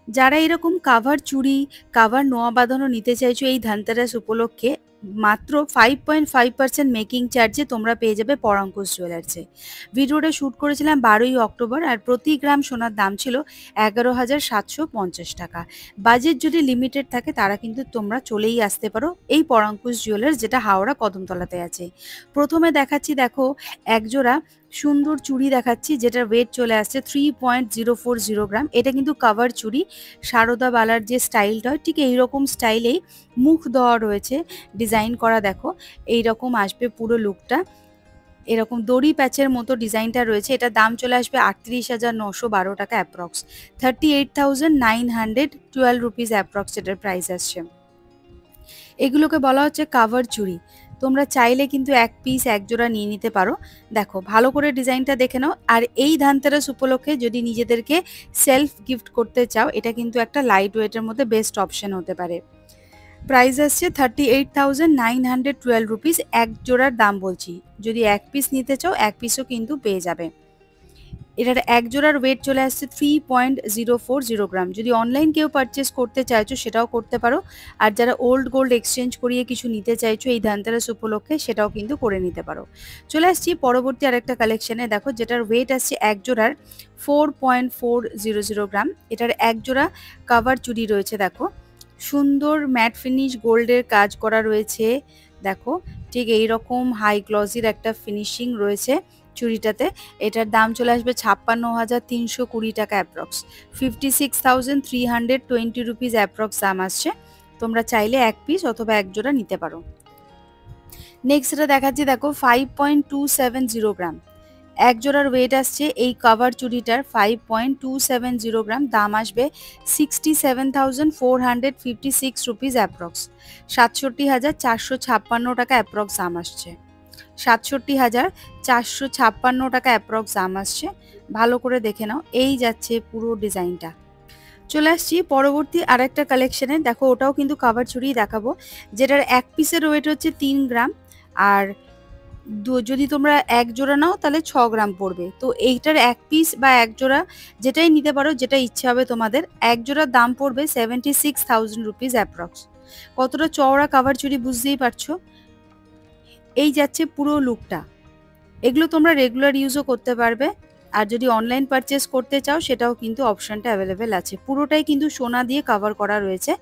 যারা এরকম কাভার চুড়ি, কাভার নোয়া বাঁধানো নিতে চাইছো এই ধনতেরাস উপলক্ষে, মাত্র 5.5% মেকিং চার্জে তোমরা পেয়ে যাবে পরাঙ্কুশ জুয়েলার্সে। ভিডিওটা শ্যুট করেছিলাম 12ই অক্টোবর, আর প্রতি গ্রাম সোনার দাম ছিল 11,750 টাকা। বাজেট যদি লিমিটেড থাকে তারা কিন্তু তোমরা চলেই আসতে পারো এই পরাঙ্কুশ জুয়েলার্স, যেটা হাওড়া কদমতলাতে আছে। প্রথমে দেখাচ্ছি, দেখো একজোড়া সুন্দর চুড়ি দেখাচ্ছি, যেটার ওয়েট চলে আসছে 3.040 গ্রাম। এটা কিন্তু কাভার চুড়ি, সারদা বালার যে স্টাইলটা হয় ঠিক এইরকম স্টাইলেই মুখ দেওয়া রয়েছে, ডিজাইন করা। দেখো এইরকম আসবে পুরো লুকটা, এরকম দড়ি প্যাচের মতো ডিজাইনটা রয়েছে। এটার দাম চলে আসবে 38,912 টাকা অ্যাপ্রক্স, 38,912 রুপিস অ্যাপ্রক্স এটার প্রাইস আসছে। এগুলোকে বলা হচ্ছে কাভার চুড়ি। তোমরা চাইলে কিন্তু এক পিস এক জোড়া নিয়ে নিতে পারো। দেখো ভালো করে ডিজাইনটা দেখে নাও। আর এই ধনতেরাস উপলক্ষে যদি নিজেদেরকে সেলফ গিফট করতে চাও, এটা কিন্তু একটা লাইট ওয়েটের মধ্যে বেস্ট অপশন হতে পারে। প্রাইস আসছে 38,912 রুপিস, এক জোড়ার দাম বলছি। যদি এক পিস নিতে চাও এক পিসও কিন্তু পেয়ে যাবে। এটার এক জোড়ার ওয়েট চলে আসছে 3.040 গ্রাম। যদি অনলাইন কেউ পারচেস করতে চাইছো সেটাও করতে পারো, আর যারা ওল্ড গোল্ড এক্সচেঞ্জ করিয়ে কিছু নিতে চাইছো এই ধনতেরাস উপলক্ষে সেটাও কিন্তু করে নিতে পারো। চলে আসছি পরবর্তী আরেকটা কালেকশনে, দেখো যেটার ওয়েট আসছে এক জোড়ার 4.400 গ্রাম। এটার এক জোড়া কাভার চুড়ি রয়েছে, দেখো সুন্দর ম্যাট ফিনিশ গোল্ডের কাজ করা রয়েছে। দেখো ঠিক এইরকম হাই গ্লসির একটা ফিনিশিং রয়েছে চুড়িটাতে। এটার দাম চলে আসবে 56,320 টাকা অ্যাপ্রক্স, 56,320 রুপিস অ্যাপ্রক্স দাম আসছে। তোমরা চাইলে এক পিস অথবা এক জোড়া নিতে পারো। নেক্সট এটা দেখাচ্ছি, দেখো 5.270 গ্রাম। এক জোড়ার ওয়েট আসছে এই কাভার চুড়িটার 5.270 গ্রাম, দাম আসবে 67,456 রুপিস অ্যাপ্রক্স, 67,456 টাকা অ্যাপ্রক্স দাম আসছে। 67,456 টাকা অ্যাপ্রক্স দাম আসছে। ভালো করে দেখে নাও, এই যাচ্ছে পুরো ডিজাইনটা। চলে আসছি পরবর্তী আরেকটা কালেকশনে, দেখো ওটাও কিন্তু কাভার চুড়ি দেখাবো, যেটার এক পিসের ওয়েট হচ্ছে 3 গ্রাম। আর যদি তোমরা এক জোড়া নাও তাহলে 6 গ্রাম পড়বে। তো এইটার এক পিস বা এক জোড়া যেটাই নিতে পারো, যেটা ইচ্ছে হবে তোমাদের। এক জোড়ার দাম পড়বে 76,000 রুপিস অ্যাপ্রক্স। কতটা চওড়া কাভার চুড়ি বুঝতেই পারছো। এই যাচ্ছে পুরো লুকটা। এগুলো তোমরা রেগুলার ইউজও করতে পারবে, আর যদি অনলাইন পারচেস করতে চাও সেটাও কিন্তু অপশনটা অ্যাভেলেবেল আছে। পুরোটাই কিন্তু সোনা দিয়ে কভার করা রয়েছে।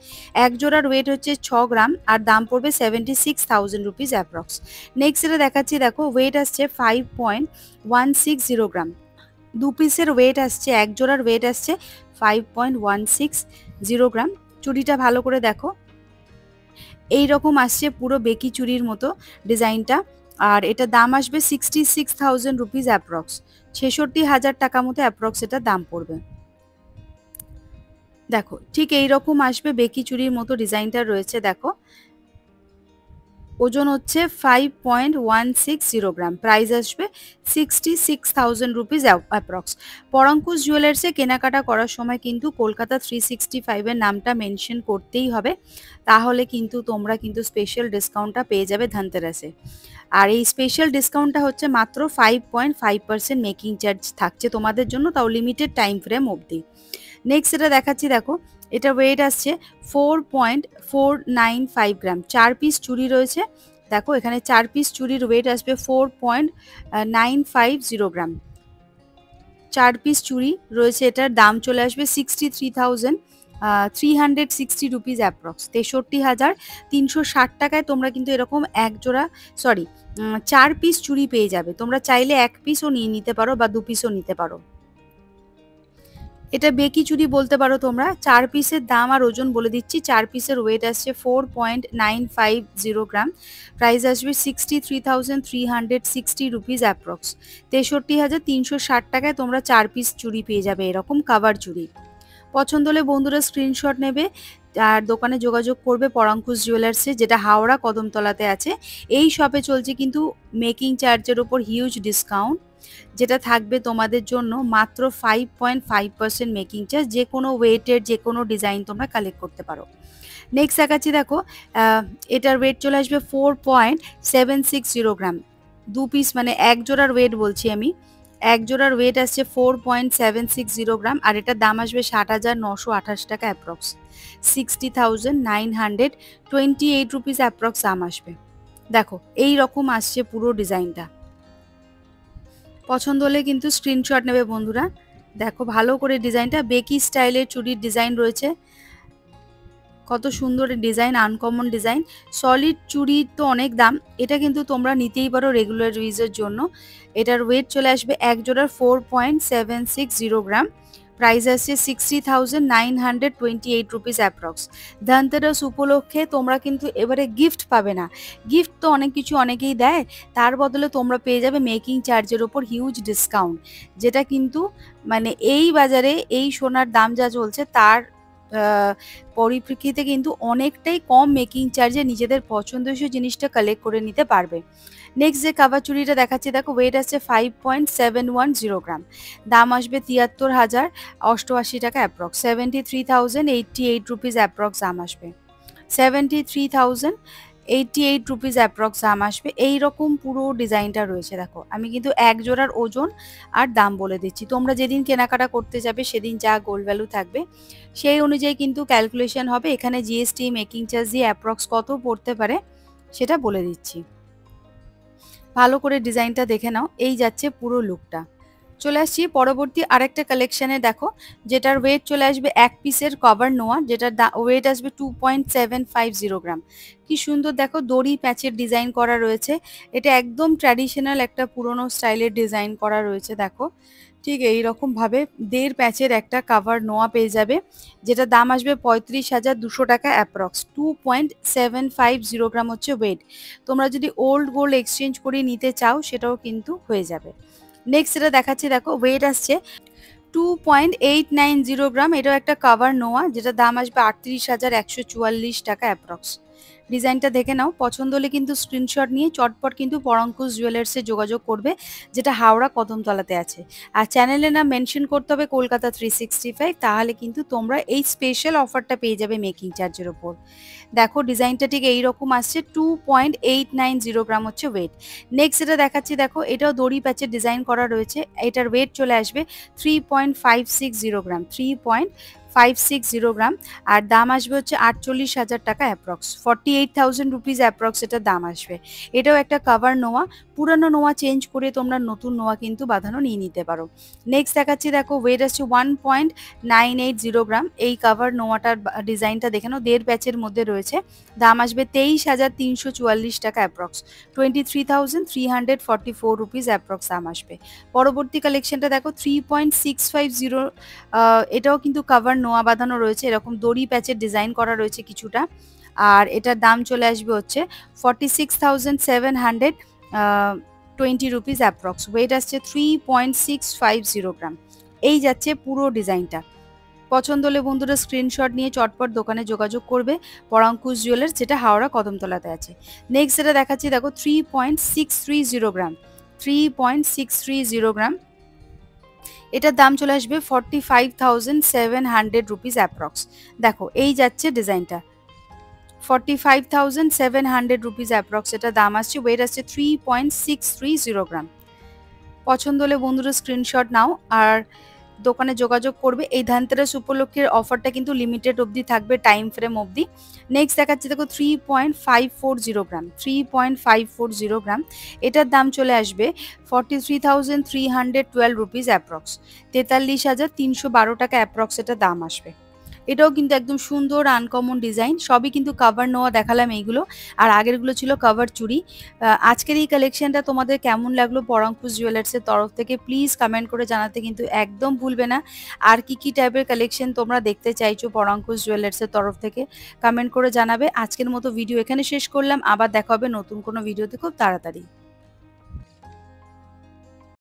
এক জোড়ার ওয়েট হচ্ছে 6 গ্রাম, আর দাম পড়বে 76,000 রুপিস অ্যাপ্রক্স। নেক্সট এটা দেখাচ্ছি, দেখো ওয়েট আসছে 5.160 গ্রাম। দু পিসের ওয়েট আসছে, এক জোড়ার ওয়েট আসছে 5.160 গ্রাম। চুড়িটা ভালো করে দেখো, এই রকম আসছে পুরো বেকি চুড়ির মতো ডিজাইনটা। আর এটা দাম আসবে 66,000 রুপিস অ্যাপ্রক্স, 66,000 টাকা মতো অ্যাপ্রক্স এটা দাম পড়বে। দেখো ঠিক এই রকম আসবে বেকি চুড়ির মতো ডিজাইনটা রয়েছে। দেখো ওজন হচ্ছে 5.160 গ্রাম, প্রাইস আসবে 66,000 রুপিস অ্যাপ্রক্স। পরাঙ্কুশ জুয়েলার্সে কেনাকাটা করার সময় কিন্তু কলকাতা 365-এর নামটা মেনশন করতেই হবে, তাহলে কিন্তু তোমরা কিন্তু স্পেশাল ডিসকাউন্টটা পেয়ে যাবে ধনতেরাসে। আর এই স্পেশাল ডিসকাউন্টটা হচ্ছে মাত্র 5.5% মেকিং চার্জ থাকছে তোমাদের জন্য, তাও লিমিটেড টাইম ফ্রেম অবধি। নেক্সট এটা দেখাচ্ছি, দেখো এটা ওয়েট আসছে 4.495 গ্রাম। 4 পিস চুড়ি রয়েছে। দেখো এখানে 4 পিস চুড়ির ওয়েট আসবে 4.950 গ্রাম। 4 পিস চুড়ি রয়েছে, এটার দাম চলে আসবে 63,360 রুপিস অ্যাপ্রক্স, 63,360 টাকায় তোমরা কিন্তু এরকম এক জোড়া, সরি 4 পিস চুড়ি পেয়ে যাবে। তোমরা চাইলে এক পিসও নিয়ে নিতে পারো বা 2 পিসও নিতে পারো। এটা বেকি চুড়ি বলতে পারো তোমরা। 4 পিসের দাম আর ওজন বলে দিচ্ছি। 4 পিসের ওয়েট আসছে 4.950 গ্রাম, প্রাইস আসবে 63,360 রুপিস অ্যাপ্রক্স, 63,360 টাকায় তোমরা 4 পিস চুড়ি পেয়ে যাবে এরকম কাভার চুড়ি। পছন্দ হলে বন্ধুরা স্ক্রিনশট নেবে আর দোকানে যোগাযোগ করবে পরাঙ্কুশ জুয়েলার্সে, যেটা হাওড়া কদমতলাতে আছে। এই শপে চলছে কিন্তু মেকিং চার্জের ওপর হিউজ ডিসকাউন্ট, যেটা থাকবে তোমাদের জন্য মাত্র 5.5% মেকিং চার্জ। যে কোনো ওয়েটের যে কোনো ডিজাইন তোমরা কালেক্ট করতে পারো। নেক্সট দেখাচ্ছি, দেখো এটার ওয়েট চলে আসবে 4.760 গ্রাম। 2 পিস মানে এক জোড়ার ওয়েট বলছি আমি। এক জোড়ার ওয়েট আসছে 4.760 গ্রাম আর এটার দাম আসবে 60,928 টাকা অ্যাপ্রক্স। 60,928 রুপিস অ্যাপ্রক্স দাম আসবে। দেখো এই রকম আসছে পুরো ডিজাইনটা। পছন্দ হলে কিন্তু স্ক্রিনশট নেবে বন্ধুরা। দেখো ভালো করে ডিজাইনটা বেকি স্টাইলের চুড়ির ডিজাইন রয়েছে, কত সুন্দর ডিজাইন, আনকমন ডিজাইন। সলিড চুড়ি তো অনেক দাম, এটা কিন্তু তোমরা নিতেই পারো রেগুলার ইউজের জন্য। এটার ওয়েট চলে আসবে এক জোড়ার 4.760 গ্রাম। প্রাইস আসছে 60,928 রুপিস অ্যাপ্রক্স। ধনতেরাস উপলক্ষে তোমরা কিন্তু এবারে গিফট পাবে না, গিফট তো অনেক কিছু অনেকেই দেয়, তার বদলে তোমরা পেয়ে যাবে মেকিং চার্জের ওপর হিউজ ডিসকাউন্ট, যেটা কিন্তু মানে এই বাজারে এই সোনার দাম যা চলছে তার পরিপ্রেক্ষিতে কিন্তু অনেকটাই কম মেকিং চার্জে নিজেদের পছন্দসই জিনিসটা কালেক্ট করে নিতে পারবে। নেক্সট যে কাভার চুড়িটা দেখাচ্ছি, দেখো ওয়েট আছে 5.710 গ্রাম। দাম আসবে 73,088 টাকা অ্যাপ্রক্স। 73,088 রুপিস অ্যাপ্রক্স দাম আসবে। 73,088 রুপিস অ্যাপ্রক্স দাম আসবে। এইরকম পুরো ডিজাইনটা রয়েছে। দেখো আমি কিন্তু এক জোড়ার ওজন আর দাম বলে দিচ্ছি, তোমরা যেদিন কেনাকাটা করতে যাবে সেদিন যা গোল্ড ভ্যালু থাকবে সেই অনুযায়ী কিন্তু ক্যালকুলেশন হবে। এখানে জিএসটি মেকিং চার্জ দিয়ে অ্যাপ্রক্স কত পড়তে পারে সেটা বলে দিচ্ছি। ভালো করে ডিজাইনটা দেখে নাও। এই যাচ্ছে পুরো লুকটা। চলে আসছি পরবর্তী আরেকটা কালেকশানে। দেখো যেটার ওয়েট চলে আসবে এক পিসের কভার নোয়া, যেটার ওয়েট আসবে 2.750 গ্রাম। কি সুন্দর দেখো দড়ি প্যাচের ডিজাইন করা রয়েছে। এটা একদম ট্র্যাডিশনাল একটা পুরনো স্টাইলের ডিজাইন করা রয়েছে। দেখো ঠিক এইরকম ভাবে 1.5 প্যাচের একটা কাভার নোয়া পেয়ে যাবে, যেটা দাম আসবে 35,200 টাকা অ্যাপ্রক্স। 2.750 গ্রাম হচ্ছে ওয়েট। তোমরা যদি ওল্ড গোল্ড এক্সচেঞ্জ করে নিতে চাও সেটাও কিন্তু হয়ে যাবে। নেক্সট যেটা দেখাচ্ছি, দেখো ওয়েট আসছে 2.890 গ্রাম। এটাও একটা কাভার নোয়া, যেটা দাম আসবে 38,144 টাকা অ্যাপ্রক্স। ডিজাইনটা দেখে নাও, পছন্দ হলে কিন্তু স্ক্রিনশট নিয়ে চটপট কিন্তু পরাঙ্কুশ জুয়েলার্সে যোগাযোগ করবে, যেটা হাওড়া কদমতলাতে আছে। আর চ্যানেলে নাম মেনশন করতে হবে কলকাতা 365, তাহলে কিন্তু তোমরা এই স্পেশাল অফারটা পেয়ে যাবে মেকিং চার্জের ওপর। দেখো ডিজাইনটা ঠিক এইরকম আসছে। 2.890 গ্রাম হচ্ছে ওয়েট। নেক্সট যেটা দেখাচ্ছি, দেখো এটাও দড়ি প্যাচের ডিজাইন করা রয়েছে। এটার ওয়েট চলে আসবে 3.560 গ্রাম। 3.560 গ্রাম আর দাম আসবে হচ্ছে 48,000 টাকা অ্যাপ্রক্স। 48,000 রুপিস অ্যাপ্রক্স এটার দাম আসবে। এটাও একটা কাভার নোয়া, পুরানো নোয়া চেঞ্জ করে তোমরা নতুন নোয়া কিন্তু বাঁধানো নিয়ে নিতে পারো। নেক্সট দেখাচ্ছি, দেখো ওয়েট আসছে 1.980 গ্রাম। এই কাভার নোয়াটার ডিজাইনটা দেখে নাও, 1.5 প্যাচের মধ্যে রয়েছে। দাম আসবে 23,344 টাকা অ্যাপ্রক্স। 23,344 রুপিস অ্যাপ্রক্স দাম আসবে। পরবর্তী কালেকশনটা দেখো 3.650, এটাও কিন্তু কাভার নোয়া বাঁধানো রয়েছে, এরকম দড়ি প্যাচের ডিজাইন করা রয়েছে কিছুটা। আর এটার দাম চলে আসবে হচ্ছে 46,720 রুপিস অ্যাপ্রক্স। ওয়েট আসছে 3.650 গ্রাম। এই যাচ্ছে পুরো ডিজাইনটা। পছন্দ হলে বন্ধুরা স্ক্রিনশট নিয়ে চটপট দোকানে যোগাযোগ করবে, পরাঙ্কুশ জুয়েলার্স, যেটা হাওড়া কদমতলাতে আছে। নেক্সট যেটা দেখাচ্ছি, দেখো 3.630 গ্রাম। 3.630 গ্রাম, এটার দাম চলে আসবে 45,700 রুপিস অ্যাপ্রক্স। দেখো এই যাচ্ছে ডিজাইনটা, 45,700 রুপিস অ্যাপ্রক্স এটা দাম আসছে। ওয়েট আসছে 3.630 গ্রাম। পছন্দ হলে বন্ধুরা স্ক্রিনশট নাও আর দোকানে যোগাযোগ করবে। এই ধনতেরাস উপলক্ষের অফারটা কিন্তু লিমিটেড অবধি থাকবে, টাইম ফ্রেম অবধি। নেক্সট দেখাচ্ছি, দেখো 3.540 গ্রাম। 3.540 গ্রাম, এটার দাম চলে আসবে 43,312 রুপিস অ্যাপ্রক্স। 43,312 টাকা অ্যাপ্রক্স এটা দাম আসবে। এটাও কিন্তু একদম সুন্দর আনকমন ডিজাইন। সবই কিন্তু কাভার নোয়া দেখালাম এইগুলো, আর আগেরগুলো ছিল কাভার চুড়ি। আজকের এই কালেকশনটা তোমাদের কেমন লাগলো পরাঙ্কুশ জুয়েলার্সের তরফ থেকে প্লিজ কমেন্ট করে জানাতে কিন্তু একদম ভুলবে না। আর কি টাইপের কালেকশন তোমরা দেখতে চাইছো পরাঙ্কুশ জুয়েলার্সের তরফ থেকে কমেন্ট করে জানাবে। আজকের মতো ভিডিও এখানে শেষ করলাম, আবার দেখা হবে নতুন কোনো ভিডিওতে খুব তাড়াতাড়ি।